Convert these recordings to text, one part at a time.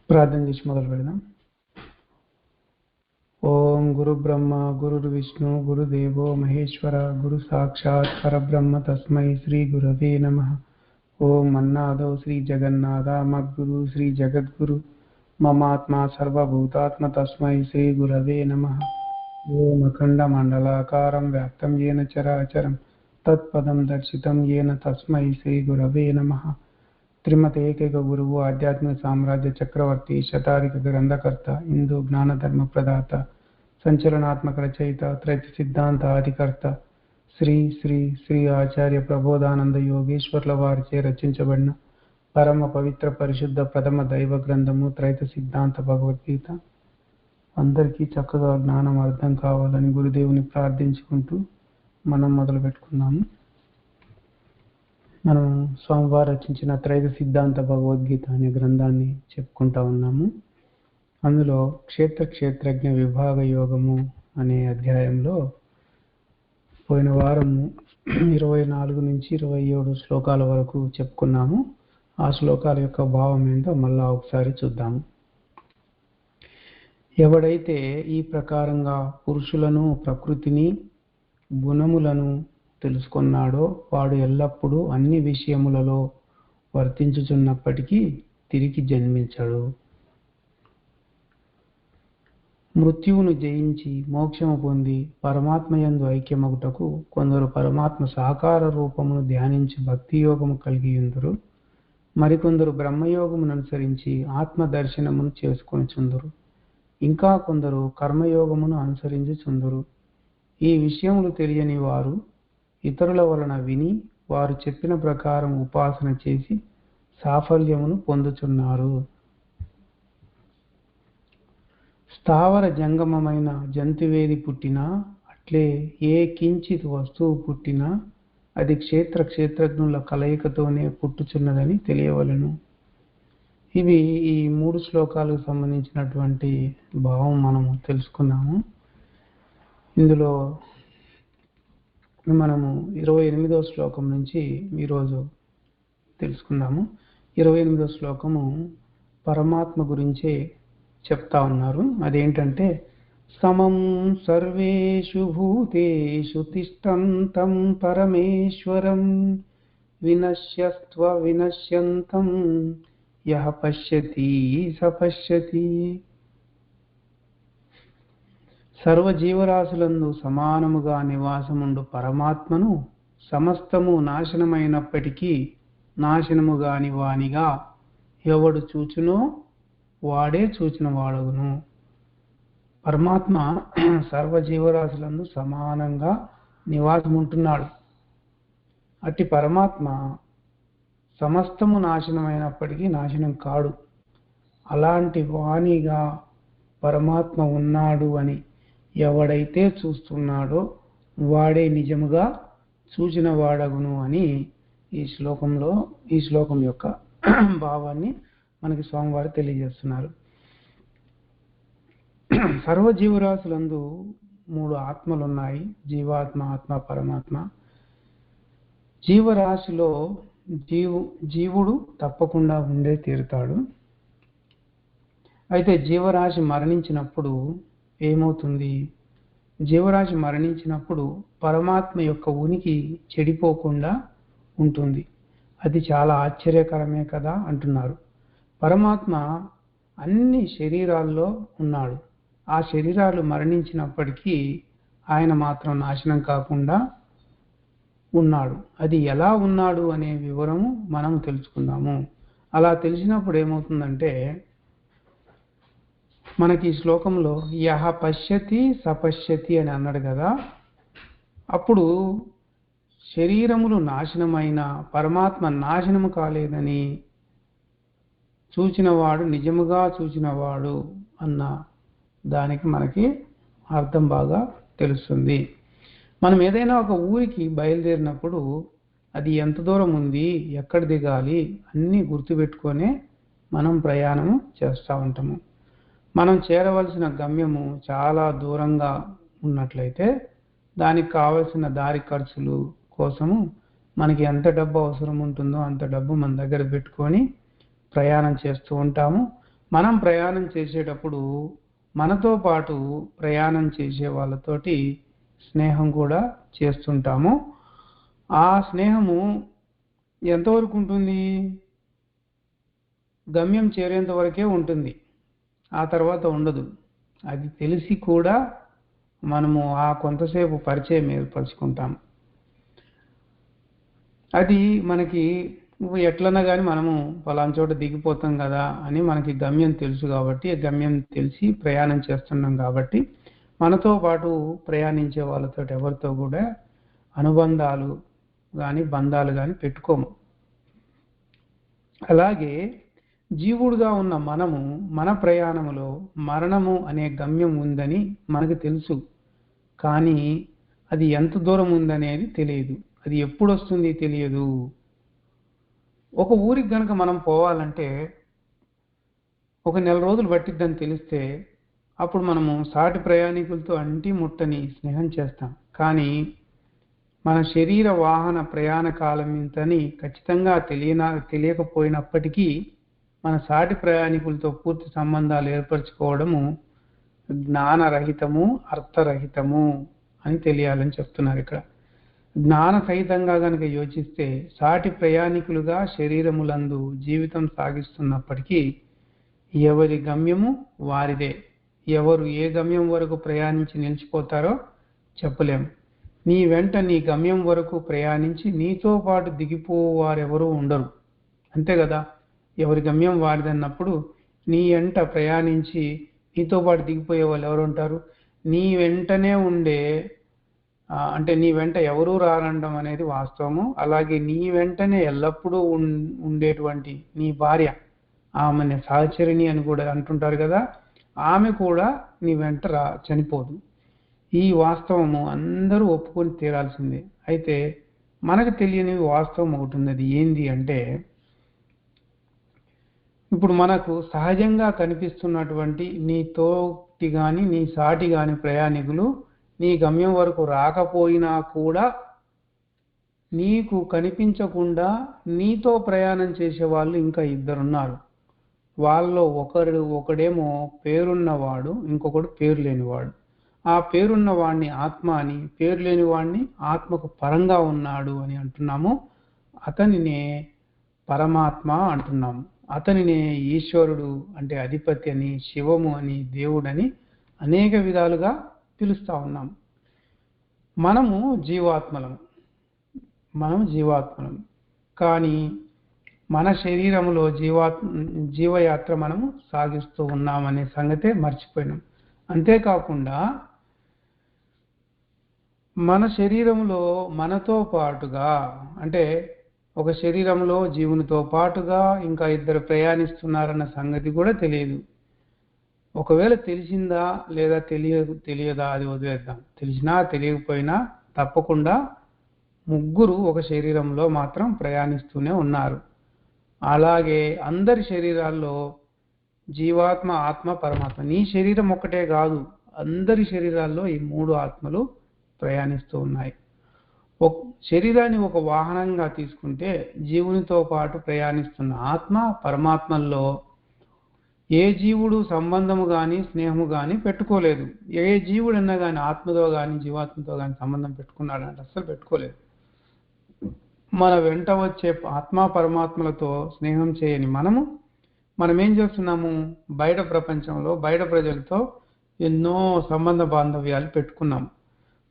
ప్రార్థన చేసి మొదలు పెడదాం. ఓం గురు బ్రహ్మ గురు విష్ణు గురుదేవో మహేశ్వర గురు సాక్షాత్ పరబ్రహ్మ తస్మై శ్రీ గురవే నమః. ఓం అన్నాదో శ్రీ జగన్నాథ మద్గురు శ్రీ జగద్గురు మమాత్మా సర్వభూతాత్మ తస్మై శ్రీ గురవే నమః. ఓం అఖండ మండలాకారం వ్యాప్తం येन చరాచరం తత్పదం దర్శితం येन తస్మై శ్రీ గురవే నమః. శ్రీమతి ఏకైక గురువు ఆధ్యాత్మిక సామ్రాజ్య చక్రవర్తి శతాధిక గ్రంథకర్త హిందూ జ్ఞాన ధర్మ ప్రదాత సంచలనాత్మక రచయిత త్రైత సిద్ధాంత ఆదికర్త శ్రీ శ్రీ శ్రీ ఆచార్య ప్రబోధానంద యోగేశ్వర్ల వారిచే రచించబడిన పరమ పవిత్ర పరిశుద్ధ ప్రథమ దైవ గ్రంథము త్రైత సిద్ధాంత భగవద్గీత అందరికీ చక్కగా జ్ఞానం అర్థం కావాలని గురుదేవుని ప్రార్థించుకుంటూ మనం మొదలు పెట్టుకున్నాము. మనం స్వామివారు రచించిన త్రైత సిద్ధాంత భగవద్గీత అనే గ్రంథాన్ని చెప్పుకుంటా ఉన్నాము. అందులో క్షేత్రజ్ఞ విభాగ యోగము అనే అధ్యాయంలో పోయిన వారము 24 నుంచి 27 శ్లోకాల వరకు చెప్పుకున్నాము. ఆ శ్లోకాల యొక్క భావం ఏంటో మళ్ళా ఒకసారి చూద్దాము. ఎవడైతే ఈ ప్రకారంగా పురుషులను ప్రకృతిని గుణములను తెలుసుకున్నాడో వాడు ఎల్లప్పుడూ అన్ని విషయములలో వర్తించుచున్నప్పటికీ తిరిగి జన్మించడు. మృత్యువును జయించి మోక్షము పొంది పరమాత్మయందు ఐక్యమగుటకు కొందరు పరమాత్మ సాకార రూపమును ధ్యానించి భక్తి యోగము కలిగి ఉందరు. మరికొందరు బ్రహ్మయోగమును అనుసరించి ఆత్మ దర్శనమును చేసుకొనిచుందురు. ఇంకా కొందరు కర్మయోగమును అనుసరించుచుందురు. ఈ విషయములు తెలియని వారు ఇతరుల వలన విని వారు చెప్పిన ప్రకారం ఉపాసన చేసి సాఫల్యమును పొందుచున్నారు. స్థావర జంగమమైన జంతువేది పుట్టినా అట్లే ఏ కించిత్ వస్తువు పుట్టినా అది క్షేత్రజ్ఞుల కలయికతోనే పుట్టుచున్నదని తెలియవలెను. ఇవి ఈ 3 శ్లోకాలకు సంబంధించినటువంటి భావం మనము తెలుసుకున్నాము. ఇందులో మనము 28వ శ్లోకం నుంచి ఈరోజు తెలుసుకుందాము. 28వ శ్లోకము పరమాత్మ గురించే చెప్తా ఉన్నారు. అదేంటంటే సమం సర్వేషు భూతేషు తిష్టంతం పరమేశ్వరం వినశ్యస్త్వ వినశ్యంతం యః పశ్యతి స పశ్యతి. సర్వజీవరాశులందు సమానముగా నివాసముండు పరమాత్మను సమస్తము నాశనమైనప్పటికీ నాశనము గాని వానిగా ఎవడు చూచునో వాడే చూచిన వాడగును. పరమాత్మ సర్వజీవరాశులందు సమానంగా నివాసం ఉంటున్నాడు. అట్టి పరమాత్మ సమస్తము నాశనమైనప్పటికీ నాశనం కాడు. అలాంటి వాణిగా పరమాత్మ ఉన్నాడు అని ఎవడైతే చూస్తున్నాడో వాడే నిజముగా చూచిన వాడగును అని ఈ శ్లోకం యొక్క భావాన్ని మనకి స్వామివారు తెలియజేస్తున్నారు. సర్వజీవరాశులందు 3 ఆత్మలు ఉన్నాయి, జీవాత్మ, ఆత్మ, పరమాత్మ. జీవరాశిలో జీవుడు తప్పకుండా ఉండే తీరుతాడు. అయితే జీవరాశి మరణించినప్పుడు ఏమవుతుంది? జీవరాశి మరణించినప్పుడు పరమాత్మ యొక్క ఉనికి చెడిపోకుండా ఉంటుంది. అది చాలా ఆశ్చర్యకరమే కదా అంటున్నారు. పరమాత్మ అన్ని శరీరాల్లో ఉన్నాడు. ఆ శరీరాలు మరణించినప్పటికీ ఆయన మాత్రం నాశనం కాకుండా ఉన్నాడు. అది ఎలా ఉన్నాడు అనే వివరము మనం తెలుసుకుందాము. అలా తెలిసినప్పుడు ఏమవుతుందంటే మనకి ఈ శ్లోకంలో యః పశ్యతి సపశ్యతి అని అన్నాడు కదా. అప్పుడు శరీరములు నాశనమైన పరమాత్మ నాశనము కాలేదని చూచినవాడు నిజముగా చూచినవాడు అన్న దానికి మనకి అర్థం బాగా తెలుస్తుంది. మనం ఏదైనా ఒక ఊరికి బయలుదేరినప్పుడు అది ఎంత దూరం ఉంది, ఎక్కడ దిగాలి అన్నీ గుర్తుపెట్టుకొనే మనం ప్రయాణం చేస్తూ ఉంటాము. మనం చేరవలసిన గమ్యము చాలా దూరంగా ఉన్నట్లయితే దానికి కావలసిన దారి ఖర్చులు కోసము మనకి ఎంత డబ్బు అవసరం ఉంటుందో అంత డబ్బు మన దగ్గర పెట్టుకొని ప్రయాణం చేస్తూ ఉంటాము. మనం ప్రయాణం చేసేటప్పుడు మనతో పాటు ప్రయాణం చేసే వాళ్ళతోటి స్నేహం కూడా చేస్తుంటాము. ఆ స్నేహము ఎంతవరకు ఉంటుంది? గమ్యం చేరేంత వరకే ఉంటుంది. ఆ తర్వాత ఉండదు. అది తెలిసి కూడా మనము ఆ కొంతసేపు పరిచయం ఏర్పరచుకుంటాం. అది మనకి ఎట్లన్నా కానీ మనము పలానా చోట దిగిపోతాం కదా అని మనకి గమ్యం తెలుసు కాబట్టి, గమ్యం తెలిసి ప్రయాణం చేస్తున్నాం కాబట్టి మనతో పాటు ప్రయాణించే వాళ్ళతో ఎవరితో కూడా అనుబంధాలు కానీ బంధాలు కానీ పెట్టుకోము. అలాగే జీవుడుగా ఉన్న మనము మన ప్రయాణములో మరణము అనే గమ్యం ఉందని మనకు తెలుసు. కానీ అది ఎంత దూరం ఉందనేది తెలియదు. అది ఎప్పుడు వస్తుంది తెలియదు. ఒక ఊరికి గనక మనం పోవాలంటే ఒక నెల రోజులు పట్టిద్దని తెలిస్తే అప్పుడు మనము సాటి ప్రయాణికులతో అంటి ముట్టని స్నేహం చేస్తాం. కానీ మన శరీర వాహన ప్రయాణ కాలం ఇంతని ఖచ్చితంగా తెలియకపోయినప్పటికీ మన సాటి ప్రయాణికులతో పూర్తి సంబంధాలు ఏర్పరచుకోవడము జ్ఞానరహితము, అర్థరహితము అని తెలియాలని చెప్తున్నారు ఇక్కడ. జ్ఞాన సహితంగా గనక యోచిస్తే సాటి ప్రయాణికులుగా శరీరములందు జీవితం సాగిస్తున్నప్పటికీ ఎవరి గమ్యము వారిదే. ఎవరు ఏ గమ్యం వరకు ప్రయాణించి నిలిచిపోతారో చెప్పలేం. నీ వెంట నీ గమ్యం వరకు ప్రయాణించి నీతో పాటు దిగిపోవారెవరూ ఉండరు. అంతే కదా, ఎవరి గమ్యం వారిదన్నప్పుడు నీ వెంట ప్రయాణించి నీతో పాటు దిగిపోయే వాళ్ళు ఎవరు ఉంటారు? నీ వెంటనే ఉండే అంటే నీ వెంట ఎవరూ రారనడం అనేది వాస్తవము. అలాగే నీ వెంటనే ఎల్లప్పుడూ ఉండేటువంటి నీ భార్య, ఆమెని సహచరిణి అని కూడా అంటుంటారు కదా, ఆమె కూడా నీ వెంట చనిపోదు. ఈ వాస్తవము అందరూ ఒప్పుకొని తీరాల్సిందే. అయితే మనకు తెలియని వాస్తవం ఒకటి ఉన్నది. ఏంది అంటే, ఇప్పుడు మనకు సహజంగా కనిపిస్తున్నటువంటి నీ తోటి కానీ నీ సాటి కానీ ప్రయాణికులు నీ గమ్యం వరకు రాకపోయినా కూడా నీకు కనిపించకుండా నీతో ప్రయాణం చేసే వాళ్ళు ఇంకా ఇద్దరున్నారు. వాళ్ళలో ఒకడేమో పేరున్నవాడు, ఇంకొకడు పేరు లేనివాడు. ఆ పేరున్న వాడిని ఆత్మ అని, పేరు లేని వాడిని ఆత్మకు పరంగా ఉన్నాడు అని అంటున్నాము. అతనినే పరమాత్మ అంటున్నాము. అతనినే ఈశ్వరుడు అంటే అధిపతి అని, శివము అని, దేవుడని అనేక విధాలుగా పిలుస్తా ఉన్నాం. మనము జీవాత్మలం. కానీ మన శరీరంలో జీవయాత్ర మనము సాగిస్తూ ఉన్నామనే సంగతే మర్చిపోయినాం. అంతేకాకుండా మన శరీరంలో మనతో పాటుగా అంటే ఒక శరీరంలో జీవునితో పాటుగా ఇంకా ఇద్దరు ప్రయాణిస్తున్నారన్న సంగతి కూడా తెలియదు. ఒకవేళ తెలిసిందా లేదా తెలియదా అది వదిలేద్దాం. తెలిసినా తెలియకపోయినా తప్పకుండా ముగ్గురు ఒక శరీరంలో మాత్రం ప్రయాణిస్తూనే ఉన్నారు. అలాగే అందరి శరీరాల్లో జీవాత్మ, ఆత్మ, పరమాత్మ, నీ శరీరం ఒక్కటే కాదు, అందరి శరీరాల్లో ఈ మూడు ఆత్మలు ప్రయాణిస్తూ ఉన్నాయి. శరీరాన్ని ఒక వాహనంగా తీసుకుంటే జీవునితో పాటు ప్రయాణిస్తున్న ఆత్మ, పరమాత్మల్లో ఏ జీవుడు సంబంధము కానీ స్నేహము కానీ పెట్టుకోలేదు. ఏ జీవుడన్నా కానీ ఆత్మతో కానీ జీవాత్మతో కానీ సంబంధం పెట్టుకున్నాడంటే అస్సలు పెట్టుకోలేదు. మన వెంట వచ్చే ఆత్మ పరమాత్మలతో స్నేహం చేయని మనం ఏం చేస్తున్నాము? బయట ప్రపంచంలో బయట ప్రజలతో ఎన్నో సంబంధ బాంధవ్యాలు పెట్టుకున్నాము.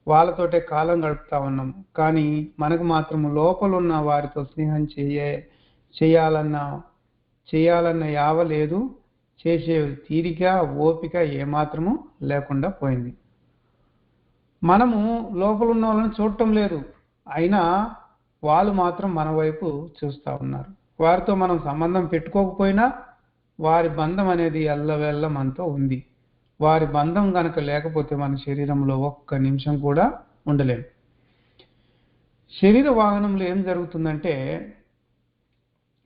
వాళ్ళతోటే కాలం గడుపుతా ఉన్నాం. కానీ మనకు మాత్రం లోపల ఉన్న వారితో స్నేహం చేయాలన్న యావ లేదు. చేసే తీరిక, ఓపిక ఏమాత్రము లేకుండా పోయింది. మనము లోపల ఉన్న వాళ్ళని చూడటం లేదు, అయినా వాళ్ళు మాత్రం మన వైపు చూస్తూ ఉన్నారు. వారితో మనం సంబంధం పెట్టుకోకపోయినా వారి బంధం అనేది ఎల్లవెల్ల మనతో ఉంది. వారి బంధం గనక లేకపోతే మన శరీరంలో ఒక్క నిమిషం కూడా ఉండలేము. శరీర వాహనంలో ఏం జరుగుతుందంటే,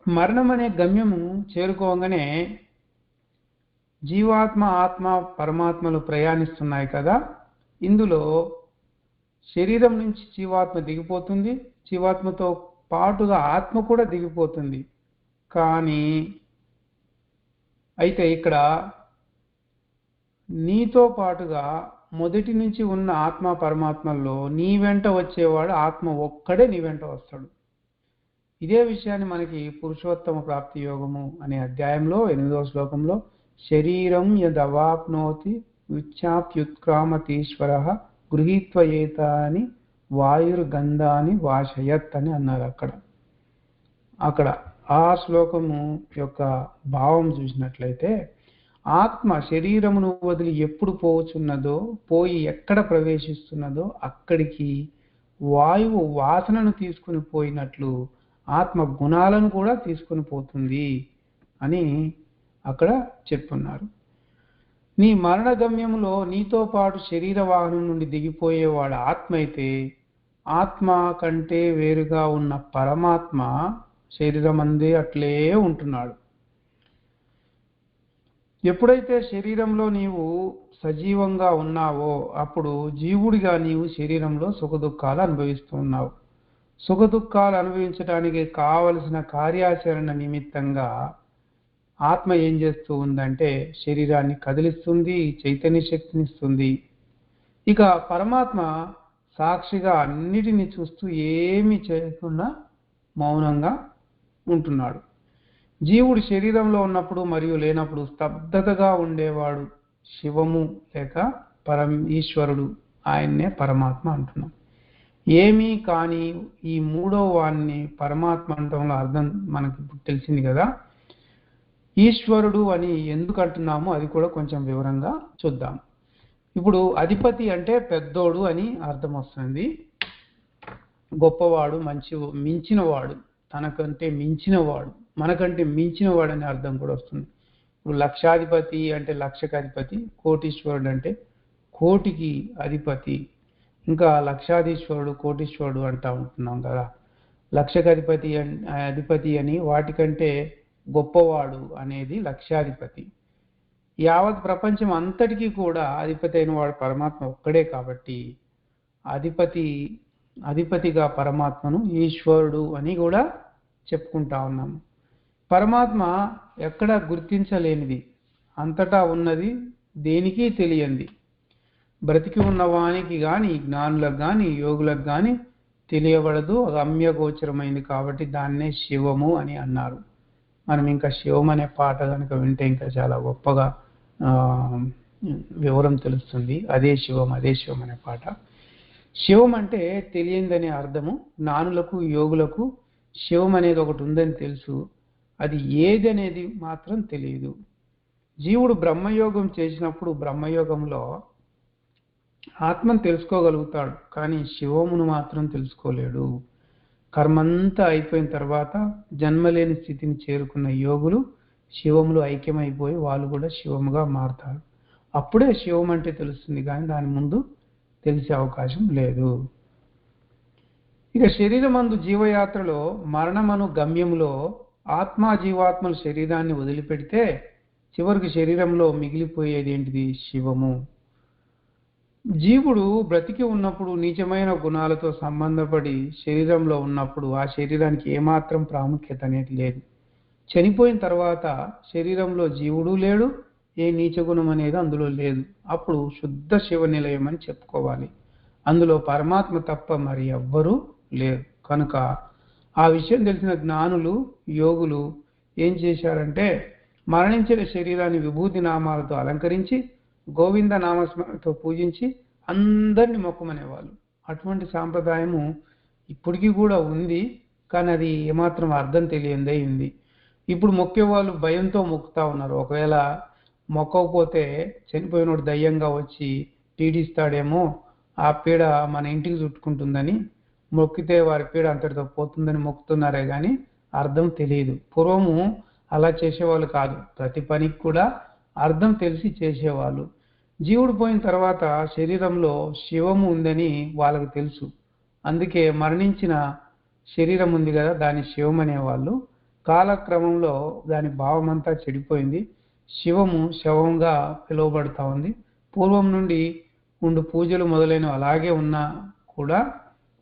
మరణం అనే గమ్యము చేరుకోగానే జీవాత్మ, ఆత్మ, పరమాత్మలు ప్రయాణిస్తున్నాయి కదా. ఇందులో శరీరం నుంచి జీవాత్మ దిగిపోతుంది, జీవాత్మతో పాటుగా ఆత్మ కూడా దిగిపోతుంది. కానీ అయితే ఇక్కడ నీతో పాటుగా మొదటి నుంచి ఉన్న ఆత్మ పరమాత్మల్లో నీ వెంట వచ్చేవాడు ఆత్మ ఒక్కడే నీ వెంట వస్తాడు. ఇదే విషయాన్ని మనకి పురుషోత్తమ ప్రాప్తి యోగము అనే అధ్యాయంలో 8వ శ్లోకంలో శరీరం యదవాప్నోతి ఉచ్చాప్యుత్క్రామతీశ్వర గృహీత్వ ఏతాని వాయుర్గంధాని వాశయత్ అని అన్నారు. అక్కడ ఆ శ్లోకము యొక్క భావం చూసినట్లయితే ఆత్మ శరీరమును వదిలి ఎప్పుడు పోవచ్చున్నదో, పోయి ఎక్కడ ప్రవేశిస్తున్నదో అక్కడికి వాయువు వాసనను తీసుకుని పోయినట్లు ఆత్మ గుణాలను కూడా తీసుకుని పోతుంది అని అక్కడ చెప్తున్నారు. నీ మరణ గమ్యంలో నీతో పాటు శరీర వాహనం నుండి దిగిపోయేవాడు ఆత్మ అయితే, ఆత్మ కంటే వేరుగా ఉన్న పరమాత్మ శరీరం అందే అట్లే ఉంటున్నాడు. ఎప్పుడైతే శరీరంలో నీవు సజీవంగా ఉన్నావో అప్పుడు జీవుడిగా నీవు శరీరంలో సుఖదుఖాలు అనుభవిస్తూ ఉన్నావు. సుఖదుఖాలు అనుభవించడానికి కావలసిన కార్యాచరణ నిమిత్తంగా ఆత్మ ఏం చేస్తూ ఉందంటే శరీరాన్ని కదిలిస్తుంది, చైతన్య శక్తినిస్తుంది. ఇక పరమాత్మ సాక్షిగా అన్నిటినీ చూస్తూ ఏమీ చేయకుండా మౌనంగా ఉంటున్నాడు. జీవుడు శరీరంలో ఉన్నప్పుడు మరియు లేనప్పుడు స్తబ్దతగా ఉండేవాడు శివము లేక ఈశ్వరుడు, ఆయన్నే పరమాత్మ అంటున్నాం. ఏమీ కానీ ఈ మూడో వాణ్ణి పరమాత్మ అంటంలో అర్థం మనకి తెలిసింది కదా. ఈశ్వరుడు అని ఎందుకు అంటున్నామో అది కూడా కొంచెం వివరంగా చూద్దాం. ఇప్పుడు అధిపతి అంటే పెద్దోడు అని అర్థం వస్తుంది. గొప్పవాడు, మించినవాడు, తనకంటే మించినవాడు, మనకంటే మించినవాడు అనే అర్థం కూడా వస్తుంది. ఇప్పుడు లక్షాధిపతి అంటే లక్షకు అధిపతి, కోటీశ్వరుడు అంటే కోటికి అధిపతి, ఇంకా లక్షాధీశ్వరుడు, కోటీశ్వరుడు అంటా ఉంటున్నాం కదా. లక్షకు అధిపతి అని వాటికంటే గొప్పవాడు అనేది లక్షాధిపతి. యావత్ ప్రపంచం అంతటికీ కూడా అధిపతి అయిన వాడు పరమాత్మ ఒక్కడే కాబట్టి అధిపతిగా పరమాత్మను ఈశ్వరుడు అని కూడా చెప్పుకుంటా ఉన్నాము. పరమాత్మ ఎక్కడ గుర్తించలేనిది, అంతటా ఉన్నది, దేనికి తెలియంది. బ్రతికి ఉన్న వానికి కానీ, జ్ఞానులకు కానీ, యోగులకు కానీ తెలియబడదు, గమ్యగోచరమైంది కాబట్టి దాన్నే శివము అని అన్నారు. మనం ఇంకా శివం అనే పాట కనుక వింటే ఇంకా చాలా గొప్పగా వివరం తెలుస్తుంది. అదే శివం అనే పాట. శివం అంటే తెలియందనే అర్థము. జ్ఞానులకు, యోగులకు శివం అనేది ఒకటి ఉందని తెలుసు, అది ఏది అనేది మాత్రం తెలియదు. జీవుడు బ్రహ్మయోగం చేసినప్పుడు బ్రహ్మయోగంలో ఆత్మను తెలుసుకోగలుగుతాడు, కానీ శివమును మాత్రం తెలుసుకోలేడు. కర్మంతా అయిపోయిన తర్వాత జన్మలేని స్థితిని చేరుకున్న యోగులు శివములు ఐక్యమైపోయి వాళ్ళు కూడా శివముగా మారుతారు. అప్పుడే శివం అంటే తెలుస్తుంది, కానీ దాని ముందు తెలిసే అవకాశం లేదు. ఇక శరీరమందు జీవయాత్రలో మరణమను గమ్యంలో ఆత్మ జీవాత్మలు శరీరాన్ని వదిలిపెడితే చివరికి శరీరంలో మిగిలిపోయేది ఏంటిది? శివము. జీవుడు బ్రతికి ఉన్నప్పుడు నీచమైన గుణాలతో సంబంధపడి శరీరంలో ఉన్నప్పుడు ఆ శరీరానికి ఏమాత్రం ప్రాముఖ్యత అనేది లేదు. చనిపోయిన తర్వాత శరీరంలో జీవుడు లేడు, ఏ నీచ గుణం అనేది అందులో లేదు. అప్పుడు శుద్ధ శివ నిలయం అని చెప్పుకోవాలి. అందులో పరమాత్మ తప్ప మరి ఎవ్వరూ లేరు. కనుక ఆ విషయం తెలిసిన జ్ఞానులు, యోగులు ఏం చేశారంటే మరణించిన శరీరాన్ని విభూతి నామాలతో అలంకరించి గోవింద నామస్మరణతో పూజించి అందరిని మొక్కమనేవాళ్ళు. అటువంటి సాంప్రదాయము ఇప్పటికీ కూడా ఉంది, కానీ అది ఏమాత్రం అర్థం తెలియందే ఉంది. ఇప్పుడు మొక్కేవాళ్ళు భయంతో మొక్కుతా ఉన్నారు. ఒకవేళ మొక్కకపోతే చనిపోయినోడు దయ్యంగా వచ్చి పీడిస్తాడేమో, ఆ పీడ మన ఇంటికి చుట్టుకుంటుందని మొక్కితే వారి పీడ అంతటితో పోతుందని మొక్కుతున్నారే కానీ అర్థం తెలియదు. పూర్వము అలా చేసేవాళ్ళు కాదు, ప్రతి పనికి కూడా అర్థం తెలిసి చేసేవాళ్ళు. జీవుడు పోయిన తర్వాత శరీరంలో శివము ఉందని వాళ్ళకు తెలుసు, అందుకే మరణించిన శరీరం ఉంది కదా దాన్ని శివం అనేవాళ్ళు. కాలక్రమంలో దాని భావం అంతా చెడిపోయింది, శివము శవంగా పిలువబడతా ఉంది. పూర్వం నుండి ఉండు పూజలు మొదలైనవి అలాగే ఉన్నా కూడా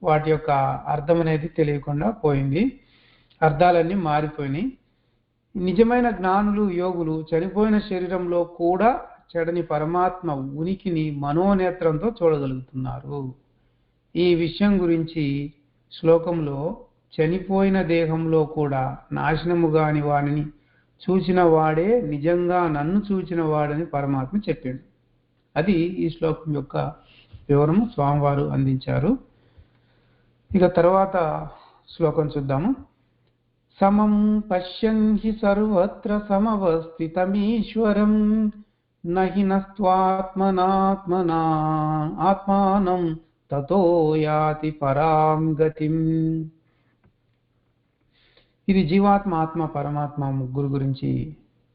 వాటి యొక్క అర్థం అనేది తెలియకుండా పోయింది, అర్థాలన్నీ మారిపోయినాయి. నిజమైన జ్ఞానులు యోగులు చనిపోయిన శరీరంలో కూడా చెడని పరమాత్మ ఉనికిని మనోనేత్రంతో చూడగలుగుతున్నారు. ఈ విషయం గురించి శ్లోకంలో చనిపోయిన దేహంలో కూడా నాశనము కాని వాడిని చూచిన వాడే నిజంగా నన్ను చూచిన వాడని పరమాత్మ చెప్పాడు. అది ఈ శ్లోకం యొక్క వివరము స్వామివారు అందించారు. ఇక తర్వాత శ్లోకం చూద్దాము. సమం పశ్యన్ హి సర్వత్ర సమవస్థితమీశ్వరం నహి నస్త్వాత్మనాత్మనా ఆత్మానం తతో యాతి పరాం గతిం. ఇది జీవాత్మ, ఆత్మ, పరమాత్మ ముగ్గురు గురించి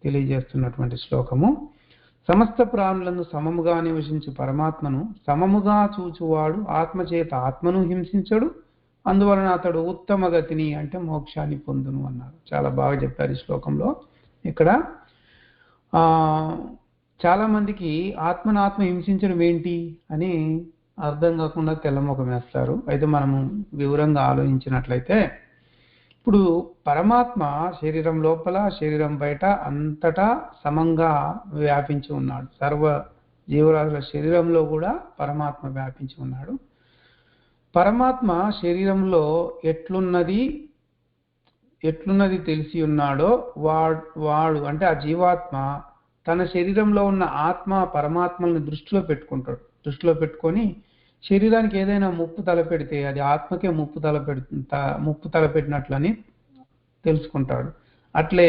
తెలియజేస్తున్నటువంటి శ్లోకము. సమస్త ప్రాణులను సమముగా నివసించు పరమాత్మను సమముగా చూచువాడు ఆత్మచేత ఆత్మను హింసించడు, అందువలన అతడు ఉత్తమ గతిని అంటే మోక్షాన్ని పొందును అన్నారు. చాలా బాగా చెప్పారు ఈ శ్లోకంలో. ఇక్కడ చాలా మందికి ఆత్మ హింసించడం ఏంటి అని అర్థం కాకుండా తెల్లముఖం వేస్తారు. అయితే మనము వివరంగా ఆలోచించినట్లయితే, ఇప్పుడు పరమాత్మ శరీరం లోపల శరీరం బయట అంతటా సమంగా వ్యాపించి ఉన్నాడు. సర్వ జీవరాశుల శరీరంలో కూడా పరమాత్మ వ్యాపించి ఉన్నాడు. పరమాత్మ శరీరంలో ఎట్లున్నది తెలిసి ఉన్నాడో వాడు అంటే ఆ జీవాత్మ తన శరీరంలో ఉన్న ఆత్మ పరమాత్మల్ని దృష్టిలో పెట్టుకుంటాడు. దృష్టిలో పెట్టుకొని శరీరానికి ఏదైనా ముప్పు తలపెడితే అది ఆత్మకే ముప్పు తలపెట్టినట్లని తెలుసుకుంటాడు. అట్లే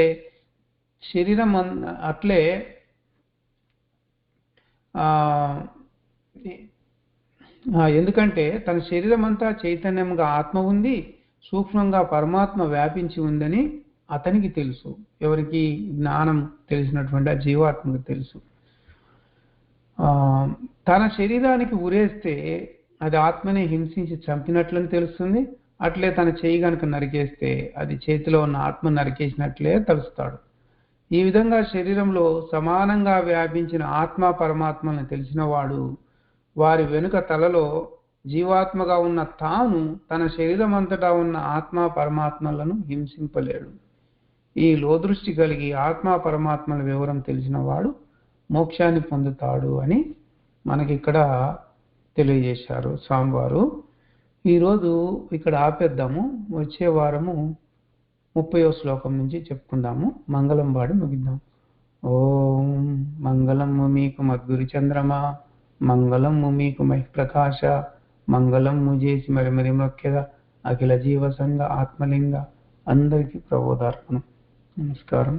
శరీరం అట్లే ఎందుకంటే తన శరీరం అంతా చైతన్యంగా ఆత్మ ఉంది, సూక్ష్మంగా పరమాత్మ వ్యాపించి ఉందని అతనికి తెలుసు. ఎవరికి? జ్ఞానం తెలిసినటువంటి ఆ జీవాత్మకు తెలుసు. తన శరీరానికి ఉరేస్తే అది ఆత్మని హింసించి చంపినట్లని తెలుస్తుంది. అట్లే తన చేయి గనుక నరికేస్తే అది చేతిలో ఉన్న ఆత్మ నరికేసినట్లే తలుస్తాడు. ఈ విధంగా శరీరంలో సమానంగా వ్యాపించిన ఆత్మ పరమాత్మలను తెలిసిన వాడు వారి వెనుక తలలో జీవాత్మగా ఉన్న తాను తన శరీరం అంతటా ఉన్న ఆత్మ పరమాత్మలను హింసింపలేడు. ఈ లోదృష్టి కలిగి ఆత్మ పరమాత్మల వివరం తెలిసిన వాడు మోక్షాన్ని పొందుతాడు అని మనకి ఇక్కడ తెలియజేశారు స్వామివారు. ఈరోజు ఇక్కడ ఆపేద్దాము. వచ్చే వారము 30వ శ్లోకం నుంచి చెప్పుకుందాము. మంగళం పాడి ముగిద్దాం. ఓం మంగళము మీకు మద్గురి చంద్రమా, మంగళము మీకు మహిప్రకాశ, మంగళము చేసి మరి మొక్కెద అఖిల జీవ సంఘ ఆత్మలింగ. అందరికీ ప్రబోధార్పణం. నమస్కారం.